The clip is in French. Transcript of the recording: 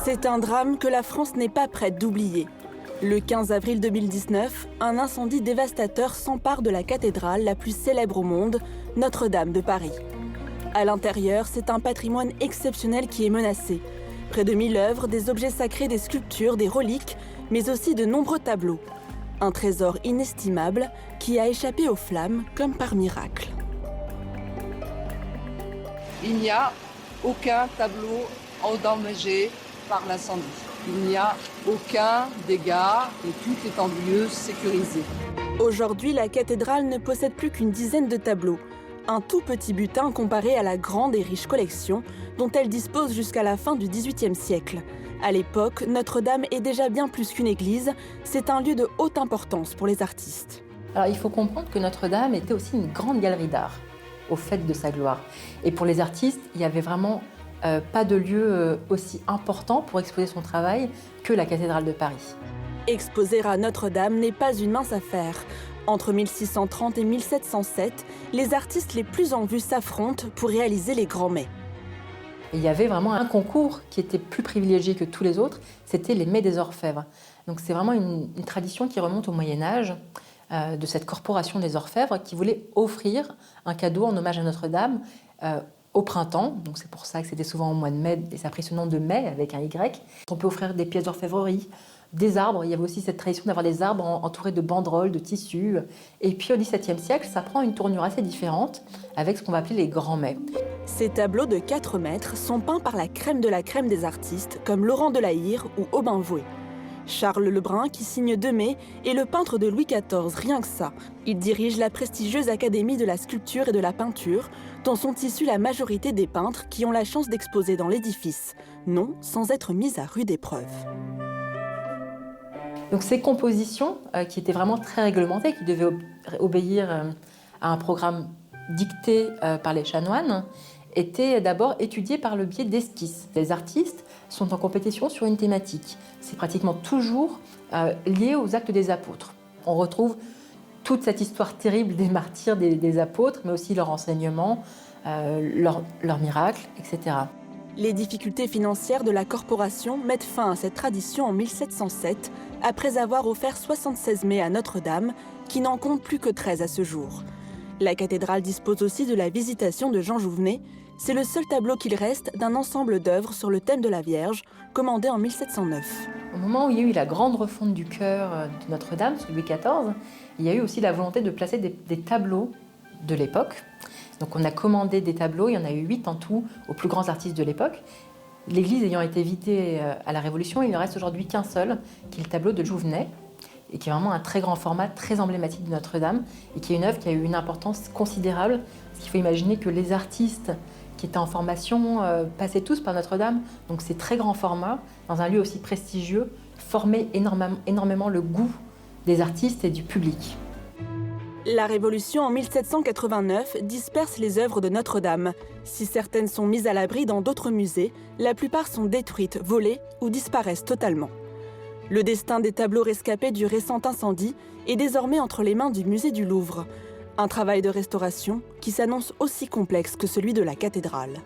C'est un drame que la France n'est pas prête d'oublier. Le 15 avril 2019, un incendie dévastateur s'empare de la cathédrale la plus célèbre au monde, Notre-Dame de Paris. À l'intérieur, c'est un patrimoine exceptionnel qui est menacé. Près de 1000 œuvres, des objets sacrés, des sculptures, des reliques, mais aussi de nombreux tableaux. Un trésor inestimable qui a échappé aux flammes comme par miracle. Il n'y a aucun tableau endommagé par l'incendie. Il n'y a aucun dégât et tout est en lieu sécurisé. Aujourd'hui, la cathédrale ne possède plus qu'une dizaine de tableaux. Un tout petit butin comparé à la grande et riche collection dont elle dispose jusqu'à la fin du XVIIIe siècle. À l'époque, Notre-Dame est déjà bien plus qu'une église, c'est un lieu de haute importance pour les artistes. Alors il faut comprendre que Notre-Dame était aussi une grande galerie d'art, au fait de sa gloire. Et pour les artistes, il n'y avait vraiment pas de lieu aussi important pour exposer son travail que la cathédrale de Paris. Exposer à Notre-Dame n'est pas une mince affaire. Entre 1630 et 1707, les artistes les plus en vue s'affrontent pour réaliser les grands mets. Il y avait vraiment un concours qui était plus privilégié que tous les autres, c'était les mets des orfèvres. Donc c'est vraiment une tradition qui remonte au Moyen-Âge, de cette corporation des orfèvres qui voulait offrir un cadeau en hommage à Notre-Dame au printemps. Donc c'est pour ça que c'était souvent au mois de mai, et ça a pris ce nom de mai avec un Y. On peut offrir des pièces d'orfèvrerie, des arbres. Il y avait aussi cette tradition d'avoir des arbres entourés de banderoles, de tissus. Et puis au XVIIe siècle, ça prend une tournure assez différente avec ce qu'on va appeler les grands mets. Ces tableaux de 4 mètres sont peints par la crème de la crème des artistes comme Laurent Delahire ou Aubin Vouet. Charles Lebrun, qui signe 2 mai, est le peintre de Louis XIV, rien que ça. Il dirige la prestigieuse Académie de la sculpture et de la peinture, dont sont issus la majorité des peintres qui ont la chance d'exposer dans l'édifice. Non, sans être mis à rude épreuve. Donc ces compositions, qui étaient vraiment très réglementées, qui devaient obéir à un programme dicté par les chanoines, étaient d'abord étudiées par le biais d'esquisses. Les artistes sont en compétition sur une thématique. C'est pratiquement toujours lié aux actes des apôtres. On retrouve toute cette histoire terrible des martyrs des apôtres, mais aussi leurs enseignements, leurs miracles, etc. Les difficultés financières de la corporation mettent fin à cette tradition en 1707, après avoir offert 76 mets à Notre-Dame, qui n'en compte plus que 13 à ce jour. La cathédrale dispose aussi de la Visitation de Jean Jouvenet. C'est le seul tableau qu'il reste d'un ensemble d'œuvres sur le thème de la Vierge, commandé en 1709. Au moment où il y a eu la grande refonte du chœur de Notre-Dame, sous Louis XIV, il y a eu aussi la volonté de placer des tableaux de l'époque. Donc on a commandé des tableaux, il y en a eu 8 en tout, aux plus grands artistes de l'époque. L'église ayant été vidée à la Révolution, il ne reste aujourd'hui qu'un seul, qui est le tableau de Jouvenet, et qui est vraiment un très grand format, très emblématique de Notre-Dame, et qui est une œuvre qui a eu une importance considérable, parce qu'il faut imaginer que les artistes qui étaient en formation passaient tous par Notre-Dame, donc c'est très grand format, dans un lieu aussi prestigieux, formait énormément le goût des artistes et du public. La Révolution en 1789 disperse les œuvres de Notre-Dame. Si certaines sont mises à l'abri dans d'autres musées, la plupart sont détruites, volées ou disparaissent totalement. Le destin des tableaux rescapés du récent incendie est désormais entre les mains du musée du Louvre. Un travail de restauration qui s'annonce aussi complexe que celui de la cathédrale.